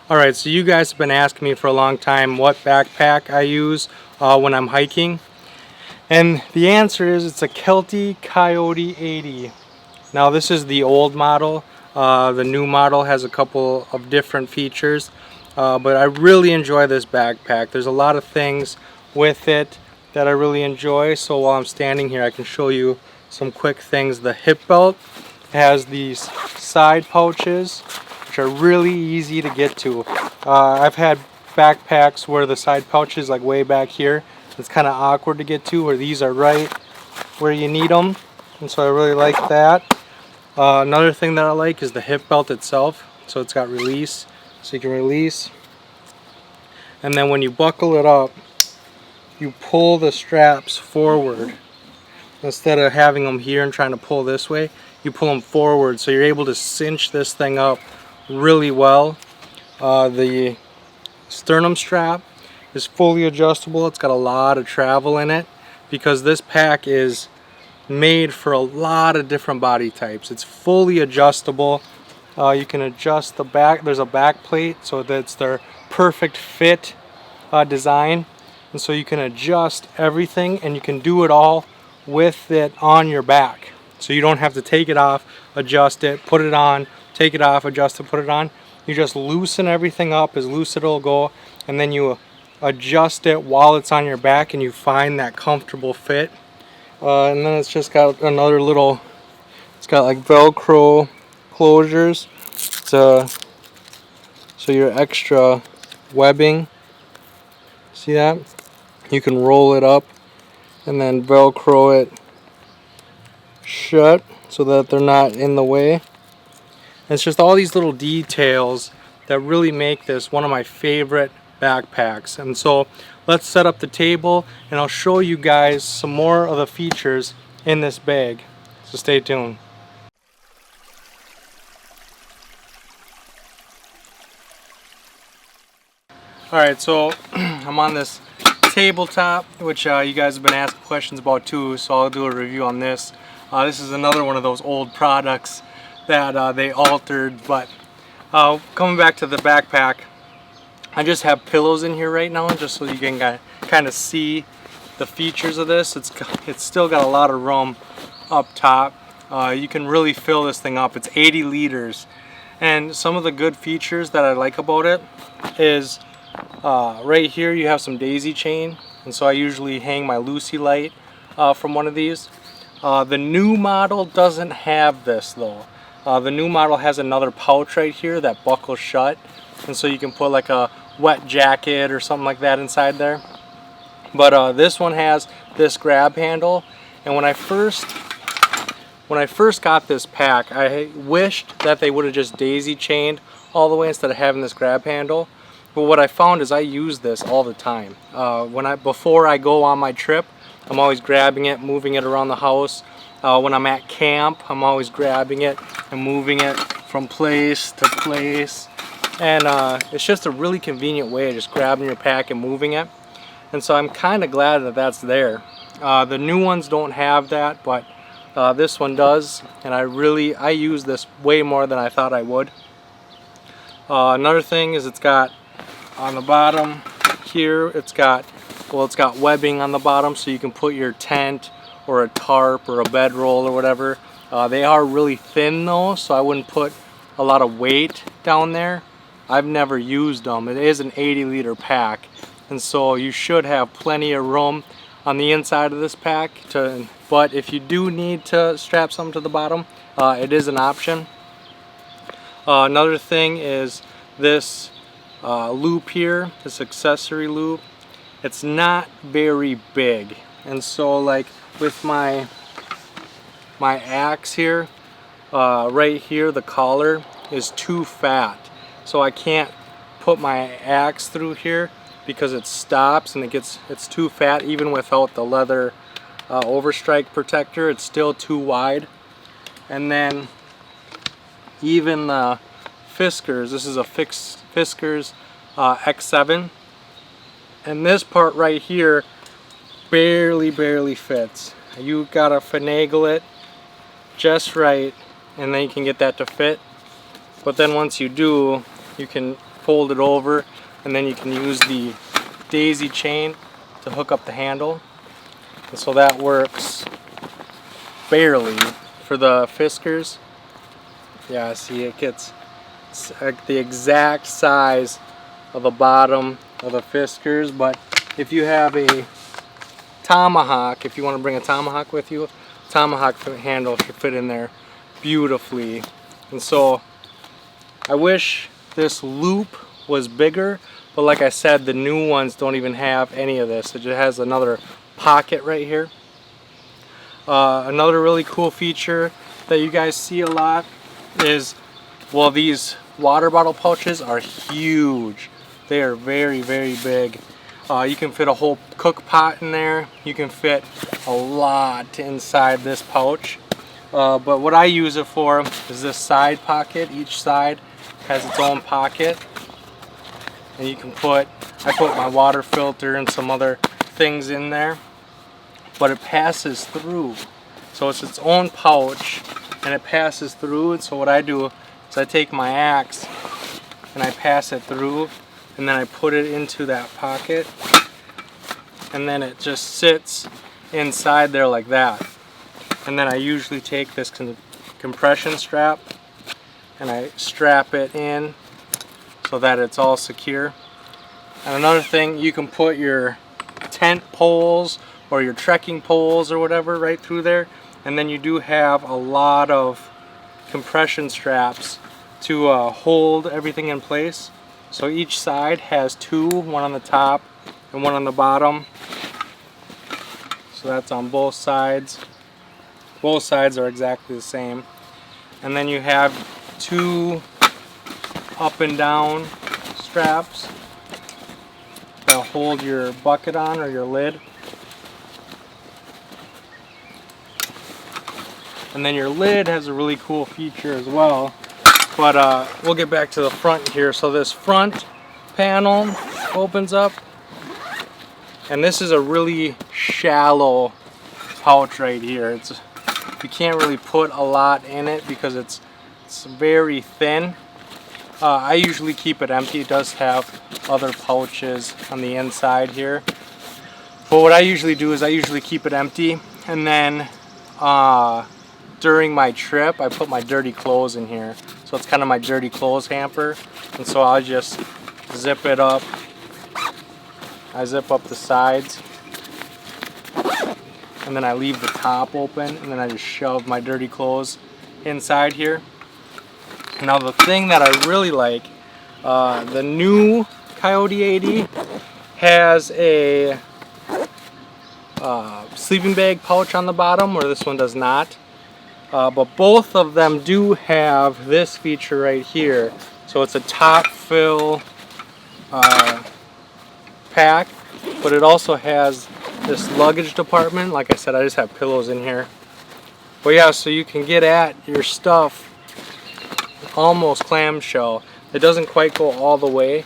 Alright, so you guys have been asking me for a long time what backpack I use when I'm hiking. And the answer is it's a Kelty Coyote 80. Now this is the old model. The new model has a couple of different features. But I really enjoy this backpack. There's a lot of things with it that I really enjoy. So while I'm standing here I can show you some quick things. The hip belt has these side pouches which are really easy to get to. I've had backpacks where the side pouch is like way back here. It's kind of awkward to get to, where these are right where you need them, and so I really like that. Another thing that I like is the hip belt itself. So it's got release, so you can release, and then when you buckle it up you pull the straps forward. Instead of having them here and trying to pull this way, you pull them forward, so you're able to cinch this thing up really well. The sternum strap is fully adjustable. It's got a lot of travel in it because this pack is made for a lot of different body types. It's fully adjustable. You can adjust the back. There's a back plate, so that's their perfect fit design, and so you can adjust everything, and you can do it all with it on your back. So you don't have to take it off, adjust it, put it on, take it off, adjust it, put it on. You just loosen everything up as loose as it'll go, and then you adjust it while it's on your back, and you find that comfortable fit. And then it's just got another little, it's got like Velcro closures, so your extra webbing, see that? You can roll it up and then Velcro it shut so that they're not in the way. And it's just all these little details that really make this one of my favorite backpacks. And so let's set up the table and I'll show you guys some more of the features in this bag. So stay tuned. Alright, so I'm on this tabletop, which you guys have been asking questions about too, so I'll do a review on this. This is another one of those old products that they altered, but coming back to the backpack, I just have pillows in here right now just so you can kind of see the features of this. It's still got a lot of room up top. You can really fill this thing up. It's 80 liters, and some of the good features that I like about it is right here you have some daisy chain, and so I usually hang my Lucy light from one of these. The new model doesn't have this though. The new model has another pouch right here that buckles shut, and so you can put like a wet jacket or something like that inside there. But this one has this grab handle, and when I first got this pack, I wished that they would have just daisy chained all the way instead of having this grab handle. But what I found is I use this all the time. Before I go on my trip, I'm always grabbing it, moving it around the house. When I'm at camp, I'm always grabbing it and moving it from place to place. And it's just a really convenient way of just grabbing your pack and moving it. And so I'm kind of glad that that's there. The new ones don't have that, but this one does. And I use this way more than I thought I would. Another thing is it's got on the bottom here, it's got webbing on the bottom, so you can put your tent or a tarp or a bedroll or whatever. They are really thin though, so I wouldn't put a lot of weight down there. I've never used them. It is an 80-liter pack, and so you should have plenty of room on the inside of this pack. But if you do need to strap something to the bottom, it is an option. Another thing is this loop here, this accessory loop. It's not very big, and so like with my axe here, right here the collar is too fat, so I can't put my axe through here because it stops and it's too fat. Even without the leather overstrike protector, it's still too wide. And then even the Fiskars, this is a Fiskars X7, and this part right here barely fits. You gotta finagle it just right, and then you can get that to fit. But then once you do, you can fold it over, and then you can use the daisy chain to hook up the handle. And so that works barely for the Fiskars. Yeah, see, it gets the exact size of the bottom of the Fiskars. But if you have a tomahawk, if you want to bring a tomahawk with you, tomahawk handle should fit in there beautifully. And so I wish this loop was bigger, but like I said, the new ones don't even have any of this. It just has another pocket right here. Another really cool feature that you guys see a lot is, well, these water bottle pouches are huge. They are very, very big. You can fit a whole cook pot in there. You can fit a lot inside this pouch. But what I use it for is this side pocket. Each side has its own pocket. And you can I put my water filter and some other things in there. But it passes through. So it's its own pouch and it passes through. And so what I do is I take my axe and I pass it through, and then I put it into that pocket, and then it just sits inside there like that. And then I usually take this compression strap and I strap it in so that it's all secure. And another thing, you can put your tent poles or your trekking poles or whatever right through there, and then you do have a lot of compression straps to hold everything in place. So each side has two, one on the top and one on the bottom. So that's on both sides. Both sides are exactly the same. And then you have two up and down straps that hold your bucket on, or your lid. And then your lid has a really cool feature as well. But we'll get back to the front here. So this front panel opens up, and this is a really shallow pouch right here. You can't really put a lot in it because it's very thin. I usually keep it empty. It does have other pouches on the inside here. But what I usually do is I usually keep it empty, and then during my trip I put my dirty clothes in here. So it's kind of my dirty clothes hamper. And so I'll just zip it up. I zip up the sides, and then I leave the top open, and then I just shove my dirty clothes inside here. Now the thing that I really like, the new Coyote 80 has a sleeping bag pouch on the bottom, where this one does not. But both of them do have this feature right here. So it's a top fill pack, but it also has this luggage department. Like I said, I just have pillows in here. But yeah, so you can get at your stuff almost clamshell. It doesn't quite go all the way.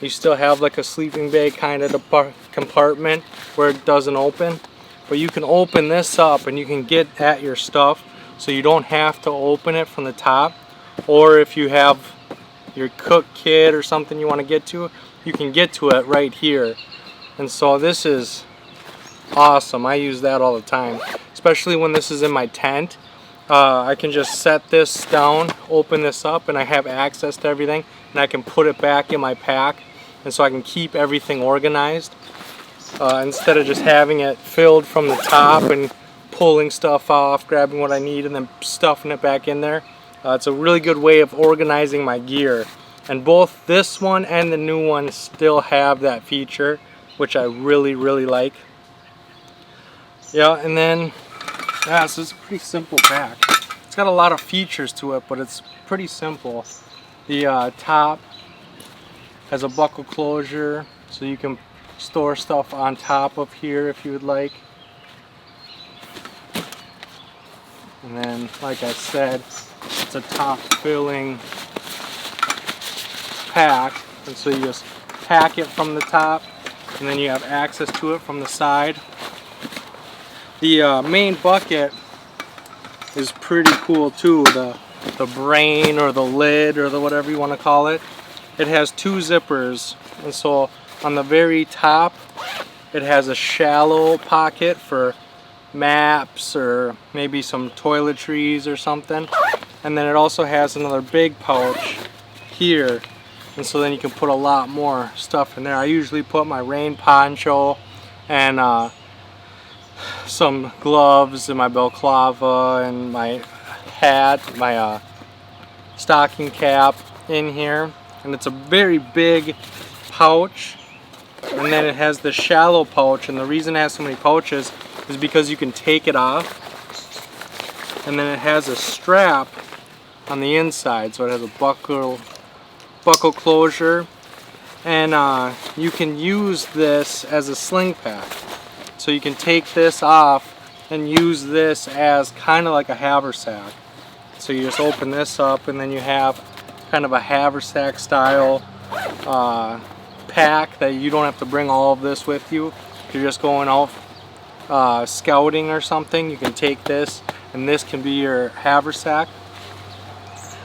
You still have like a sleeping bag kind of compartment where it doesn't open. But you can open this up and you can get at your stuff, so you don't have to open it from the top. Or if you have your cook kit or something you want to get to, you can get to it right here. And so this is awesome. I use that all the time, especially when this is in my tent. I can just set this down, open this up, and I have access to everything, and I can put it back in my pack, and so I can keep everything organized instead of just having it filled from the top and pulling stuff off, grabbing what I need, and then stuffing it back in there. It's a really good way of organizing my gear, and both this one and the new one still have that feature, which I really like. Yeah, and then yeah, so it's a pretty simple pack. It's got a lot of features to it, but it's pretty simple. The top has a buckle closure, so you can store stuff on top of here if you would like. And then, like I said, it's a top filling pack, and so you just pack it from the top, and then you have access to it from the side. The main bucket is pretty cool too. The brain or the lid or the whatever you want to call it. it has two zippers, and so on the very top it has a shallow pocket for maps or maybe some toiletries or something, and then it also has another big pouch here, and so then you can put a lot more stuff in there. I usually put my rain poncho and some gloves and my balaclava and my hat, my stocking cap in here, and it's a very big pouch. And then it has the shallow pouch, and the reason it has so many pouches is because you can take it off, and then it has a strap on the inside, so it has a buckle closure, and you can use this as a sling pack. So you can take this off and use this as kind of like a haversack. So you just open this up, and then you have kind of a haversack style pack that you don't have to bring all of this with you. If you're just going out scouting or something, you can take this, and this can be your haversack.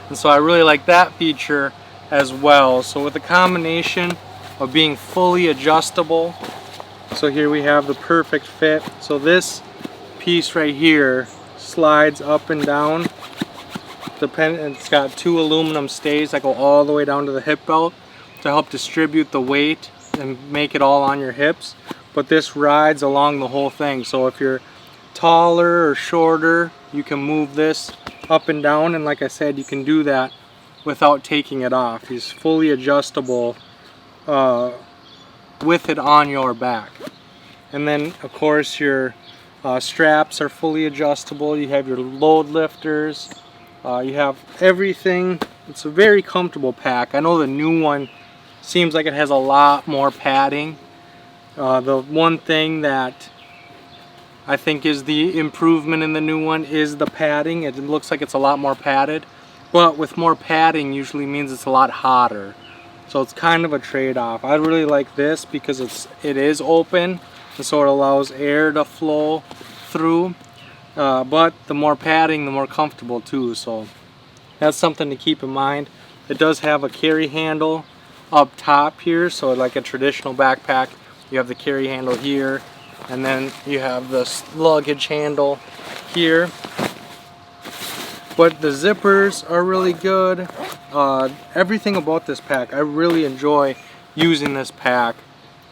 And so I really like that feature as well. So with the combination of being fully adjustable, so here we have the perfect fit. So this piece right here slides up and down. It's got two aluminum stays that go all the way down to the hip belt to help distribute the weight and make it all on your hips. But this rides along the whole thing. So if you're taller or shorter, you can move this up and down, and like I said, you can do that without taking it off. It's fully adjustable with it on your back. And then of course your straps are fully adjustable. You have your load lifters, you have everything. It's a very comfortable pack. I know the new one seems like it has a lot more padding. The one thing that I think is the improvement in the new one is the padding. It looks like it's a lot more padded, but with more padding usually means it's a lot hotter. So it's kind of a trade-off. I really like this because it is open, and so it allows air to flow through. But the more padding, the more comfortable too. So that's something to keep in mind. It does have a carry handle up top here, so like a traditional backpack, you have the carry handle here, and then you have the luggage handle here. But the zippers are really good. Everything about this pack, I really enjoy using this pack.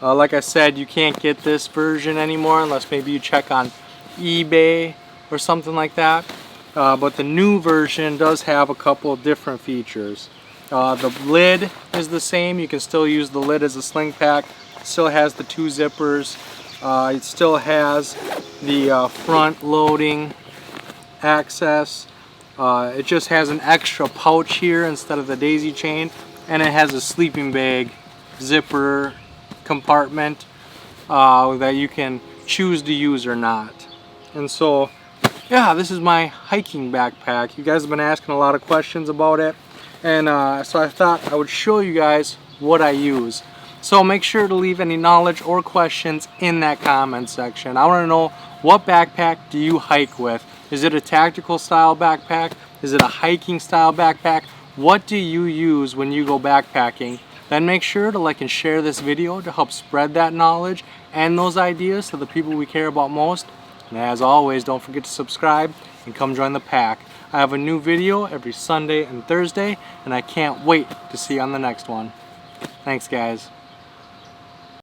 Like I said, you can't get this version anymore unless maybe you check on eBay or something like that. But the new version does have a couple of different features. The lid is the same. You can still use the lid as a sling pack. It still has the two zippers. It still has the front loading access. It just has an extra pouch here instead of the daisy chain, and it has a sleeping bag zipper compartment that you can choose to use or not. And so yeah, this is my hiking backpack. You guys have been asking a lot of questions about it, and so I thought I would show you guys what I use. So make sure to leave any knowledge or questions in that comment section. I want to know, what backpack do you hike with? Is it a tactical style backpack? Is it a hiking style backpack? What do you use when you go backpacking? Then make sure to like and share this video to help spread that knowledge and those ideas to the people we care about most. And as always, don't forget to subscribe and come join the pack. I have a new video every Sunday and Thursday, and I can't wait to see you on the next one. Thanks guys.